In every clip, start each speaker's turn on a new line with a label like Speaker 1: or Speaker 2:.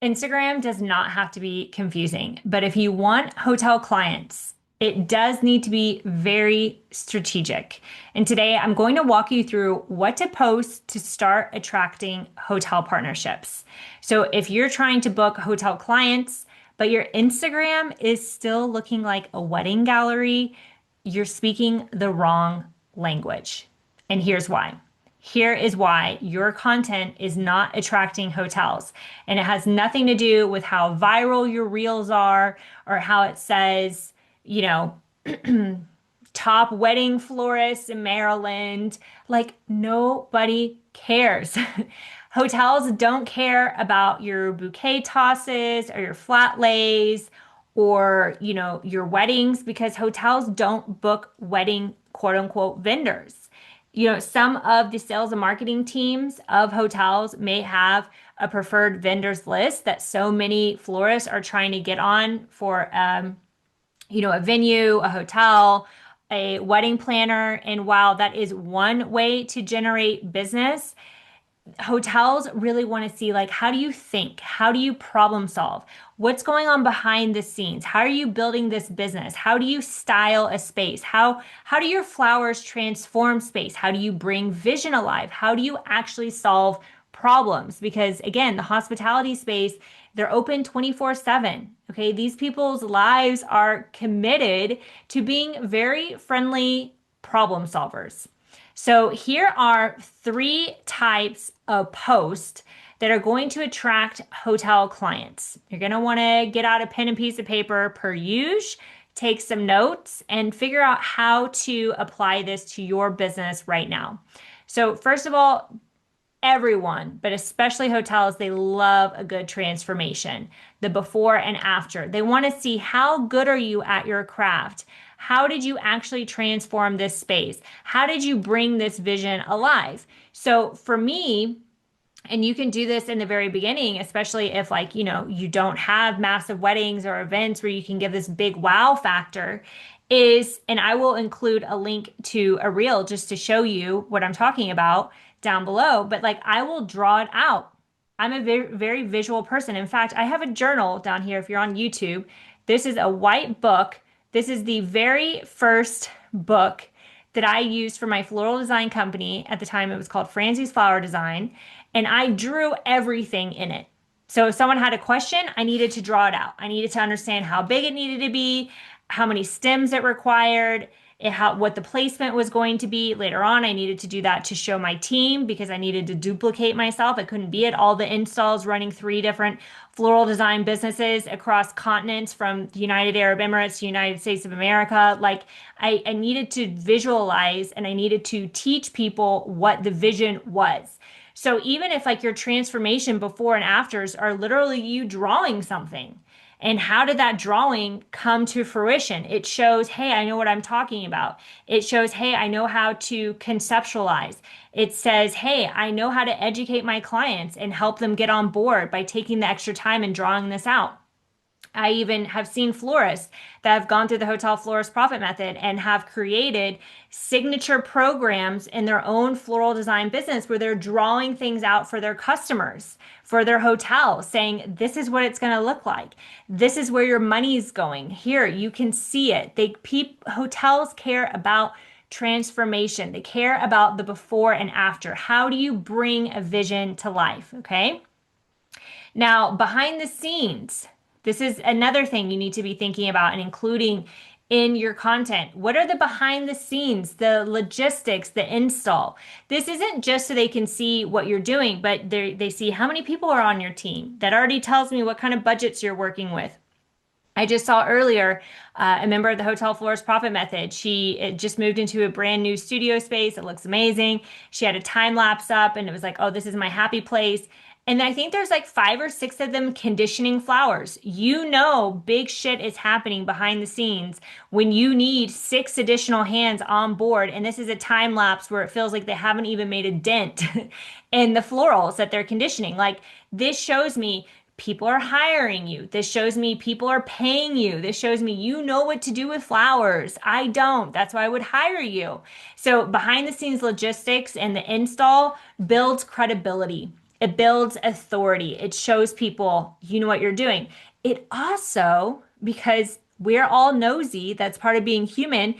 Speaker 1: Instagram does not have to be confusing, but if you want hotel clients, it does need to be very strategic. And today I'm going to walk you through what to post to start attracting hotel partnerships. So if you're trying to book hotel clients, but your Instagram is still looking like a wedding gallery, you're speaking the wrong language. And here's why. Here is why your content is not attracting hotels. And it has nothing to do with how viral your reels are or how it says, you know, top wedding florist in Maryland. Like, nobody cares. Hotels don't care about your bouquet tosses or your flat lays or, your weddings because hotels don't book wedding quote unquote vendors. Some of the sales and marketing teams of hotels may have a preferred vendors list that so many florists are trying to get on for, a venue, a hotel, a wedding planner. And while that is one way to generate business, hotels really want to see like how do you think? How do you problem solve? What's going on behind the scenes? How are you building this business? How do you style a space? How do your flowers transform space? How do you bring vision alive? How do you actually solve problems? Because again, the hospitality space, they're open 24/7. Okay? These people's lives are committed to being very friendly problem solvers. So here are three types of posts that are going to attract hotel clients. You're going to want to get out a pen and piece of paper per usual, take some notes, and figure out how to apply this to your business right now. So first of all, everyone, but especially hotels, they love a good transformation, the before and after. They want to see how good are you at your craft? How did you actually transform this space? How did you bring this vision alive? So for me, and you can do this in the very beginning, especially if like, you don't have massive weddings or events where you can give this big wow factor and I will include a link to a reel just to show you what I'm talking about down below, but like I will draw it out. I'm a very, very visual person. In fact, I have a journal down here if you're on YouTube. This is a white book. This is the very first book that I used for my floral design company. At the time, it was called Franzie's Flower Design, and I drew everything in it. So if someone had a question, I needed to draw it out. I needed to understand how big it needed to be, how many stems it required, what the placement was going to be. Later on, I needed to do that to show my team because I needed to duplicate myself. I couldn't be at all the installs running three different floral design businesses across continents from the United Arab Emirates to United States of America. Like I needed to visualize and I needed to teach people what the vision was. So even if like your transformation before and afters are literally you drawing something, and how did that drawing come to fruition? It shows, hey, I know what I'm talking about. It shows, hey, I know how to conceptualize. It says, hey, I know how to educate my clients and help them get on board by taking the extra time and drawing this out. I even have seen florists that have gone through the hotel florist profit method and have created signature programs in their own floral design business where they're drawing things out for their customers, for their hotel, saying, this is what it's going to look like. This is where your money's going. Here, you can see it. Hotels care about transformation. They care about the before and after. How do you bring a vision to life? Okay. Now, behind the scenes, this is another thing you need to be thinking about and including in your content. What are the behind the scenes, the logistics, the install? This isn't just so they can see what you're doing, but they see how many people are on your team. That already tells me what kind of budgets you're working with. I just saw earlier a member of the Hotel Florist Profit Method. She just moved into a brand new studio space. It looks amazing. She had a time lapse up and it was like, oh, this is my happy place. And I think there's like 5 or 6 of them conditioning flowers. Big shit is happening behind the scenes when you need 6 additional hands on board. And this is a time lapse where it feels like they haven't even made a dent in the florals that they're conditioning. Like this shows me people are hiring you. This shows me people are paying you. This shows me you know what to do with flowers. I don't. That's why I would hire you. So behind the scenes logistics and the install builds credibility. It builds authority. It shows people you know what you're doing. It also, because we're all nosy, that's part of being human,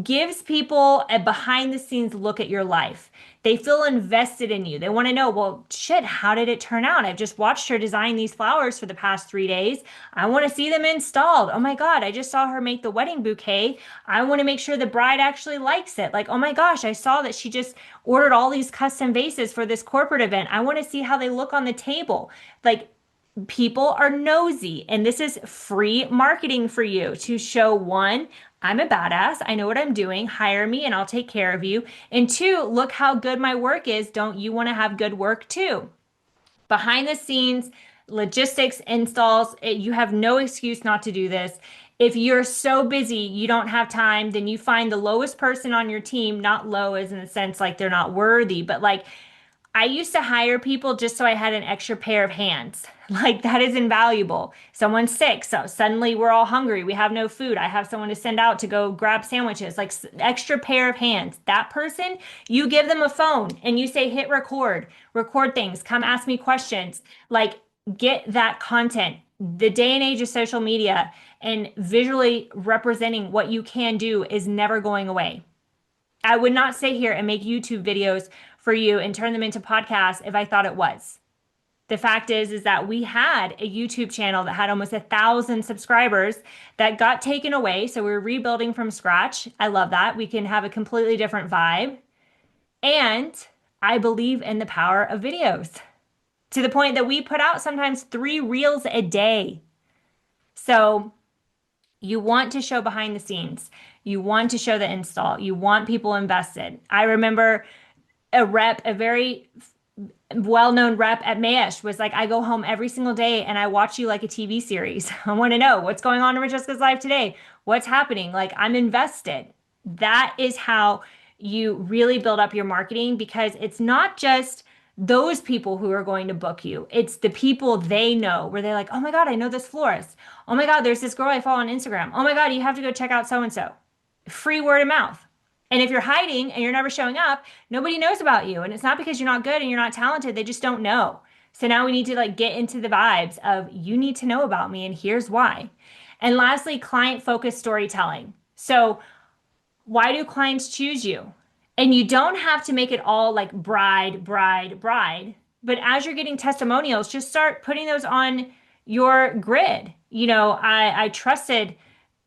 Speaker 1: gives people a behind the scenes look at your life. They feel invested in you. They want to know, well, shit, how did it turn out? I've just watched her design these flowers for the past 3 days. I want to see them installed. Oh my God, I just saw her make the wedding bouquet. I want to make sure the bride actually likes it. Like, oh my gosh, I saw that she just ordered all these custom vases for this corporate event. I want to see how they look on the table. Like, people are nosy, and this is free marketing for you to show one, I'm a badass. I know what I'm doing. Hire me and I'll take care of you. And two, look how good my work is. Don't you want to have good work too? Behind the scenes, logistics, installs, you have no excuse not to do this. If you're so busy, you don't have time, then you find the lowest person on your team, not low as in the sense like they're not worthy, but like I used to hire people just so I had an extra pair of hands. Like that is invaluable. Someone's sick, so suddenly we're all hungry. We have no food. I have someone to send out to go grab sandwiches. Like extra pair of hands. That person, you give them a phone and you say hit record. Record things. Come ask me questions. Like get that content. The day and age of social media and visually representing what you can do is never going away. I would not sit here and make YouTube videos for you and turn them into podcasts if I thought it was. The fact is that we had a YouTube channel that had almost 1,000 subscribers that got taken away. So we're rebuilding from scratch. I love that. We can have a completely different vibe. And I believe in the power of videos to the point that we put out sometimes 3 reels a day. So you want to show behind the scenes. You want to show the install. You want people invested. I remember a rep, a very well-known rep at Mayesh was like, I go home every single day and I watch you like a TV series. I want to know what's going on in Francesca's life today. What's happening? Like I'm invested. That is how you really build up your marketing because it's not just those people who are going to book you. It's the people they know where they're like, oh my God, I know this florist. Oh my God, there's this girl I follow on Instagram. Oh my God, you have to go check out so and so. Free word of mouth. And if you're hiding and you're never showing up, nobody knows about you. And it's not because you're not good and you're not talented, they just don't know. So now we need to like get into the vibes of you need to know about me and here's why. And lastly, client focused storytelling. So why do clients choose you? And you don't have to make it all like bride, bride, bride. But as you're getting testimonials, just start putting those on your grid. You know, I trusted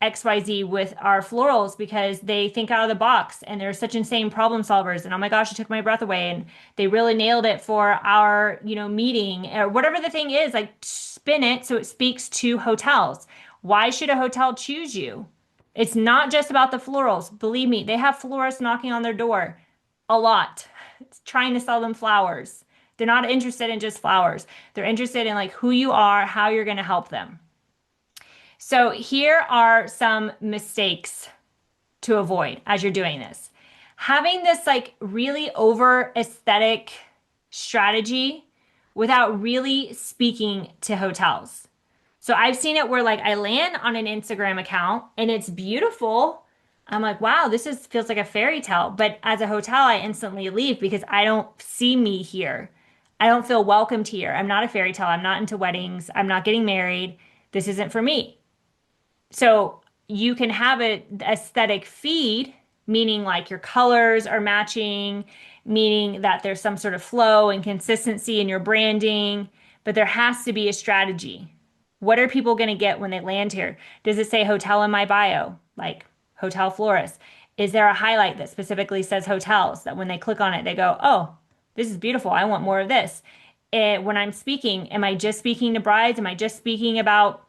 Speaker 1: XYZ with our florals because they think out of the box and they're such insane problem solvers. And oh my gosh, it took my breath away. And they really nailed it for our, meeting or whatever the thing is, like spin it so it speaks to hotels. Why should a hotel choose you? It's not just about the florals. Believe me, they have florists knocking on their door a lot. It's trying to sell them flowers. They're not interested in just flowers. They're interested in like who you are, how you're going to help them. So here are some mistakes to avoid as you're doing this. Having this like really over aesthetic strategy without really speaking to hotels. So I've seen it where like I land on an Instagram account and it's beautiful. I'm like, wow, feels like a fairy tale. But as a hotel, I instantly leave because I don't see me here. I don't feel welcomed here. I'm not a fairy tale. I'm not into weddings. I'm not getting married. This isn't for me. So you can have an aesthetic feed, meaning like your colors are matching, meaning that there's some sort of flow and consistency in your branding, but there has to be a strategy. What are people going to get when they land here? Does it say hotel in my bio, like hotel florist? Is there a highlight that specifically says hotels that when they click on it, they go, oh, this is beautiful. I want more of this. When I'm speaking, am I just speaking to brides? Am I just speaking about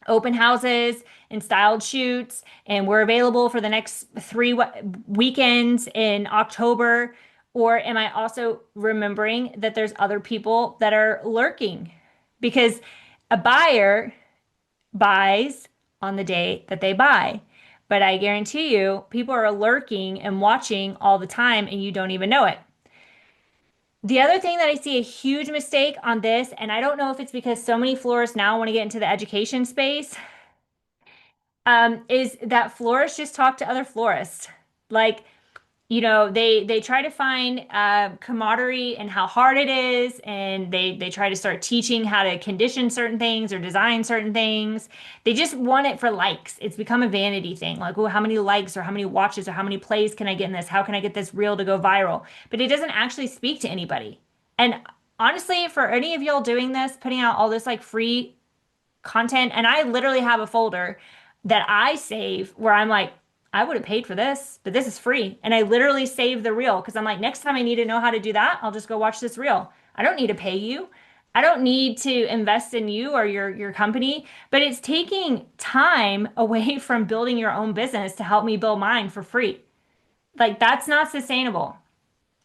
Speaker 1: open houses and styled shoots? And we're available for the next 3 weekends in October. Or am I also remembering that there's other people that are lurking? Because a buyer buys on the day that they buy. But I guarantee you, people are lurking and watching all the time and you don't even know it. The other thing that I see a huge mistake on this, and I don't know if it's because so many florists now want to get into the education space, is that florists just talk to other florists. Like, they try to find camaraderie and how hard it is, and they try to start teaching how to condition certain things or design certain things. They just want it for likes. It's become a vanity thing. Like, oh, how many likes or how many watches or how many plays can I get in this? How can I get this reel to go viral? But it doesn't actually speak to anybody. And honestly, for any of y'all doing this, putting out all this like free content, and I literally have a folder that I save where I'm like, I would have paid for this, but this is free. And I literally save the reel because I'm like, next time I need to know how to do that, I'll just go watch this reel. I don't need to pay you. I don't need to invest in you or your company, but it's taking time away from building your own business to help me build mine for free. Like that's not sustainable.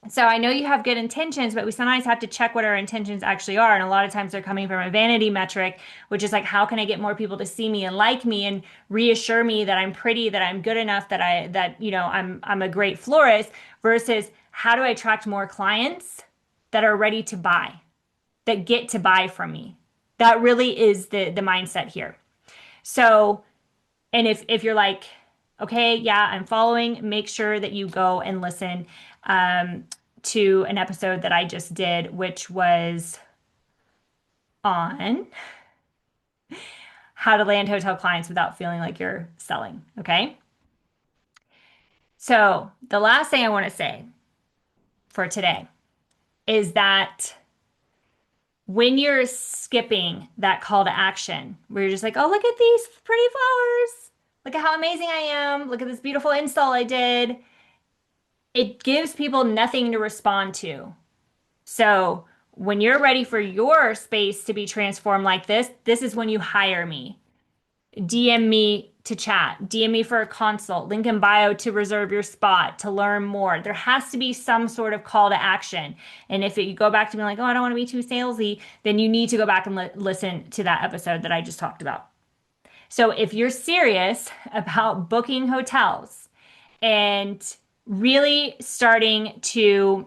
Speaker 1: So I know you have good intentions, but we sometimes have to check what our intentions actually are. And a lot of times they're coming from a vanity metric, which is like, how can I get more people to see me and like me and reassure me that I'm pretty, that I'm good enough, I'm a great florist, versus how do I attract more clients that are ready to buy, that get to buy from me? That really is the mindset here. So, and if you're like, okay, yeah, I'm following, make sure that you go and listen to an episode that I just did, which was on how to land hotel clients without feeling like you're selling. Okay. So the last thing I want to say for today is that when you're skipping that call to action, where you're just like, oh, look at these pretty flowers. Look at how amazing I am. Look at this beautiful install I did. It gives people nothing to respond to. So when you're ready for your space to be transformed like this is when you hire me. DM me to chat, DM me for a consult, link in bio to reserve your spot, to learn more. There has to be some sort of call to action. And if you go back to me like, oh, I don't want to be too salesy, then you need to go back and listen to that episode that I just talked about. So if you're serious about booking hotels and really starting to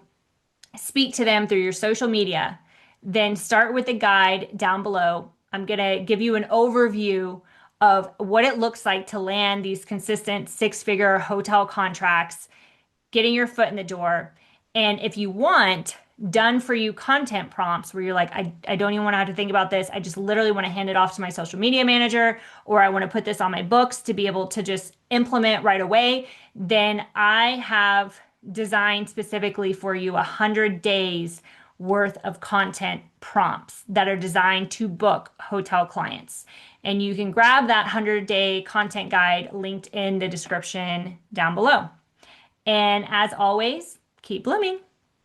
Speaker 1: speak to them through your social media, then start with the guide down below. I'm going to give you an overview of what it looks like to land these consistent six-figure hotel contracts, getting your foot in the door. And if you want done for you content prompts where you're like, I don't even want to have to think about this. I just literally want to hand it off to my social media manager, or I want to put this on my books to be able to just implement right away, then I have designed specifically for you 100 days worth of content prompts that are designed to book hotel clients. And you can grab that 100-day content guide linked in the description down below. And as always, keep blooming.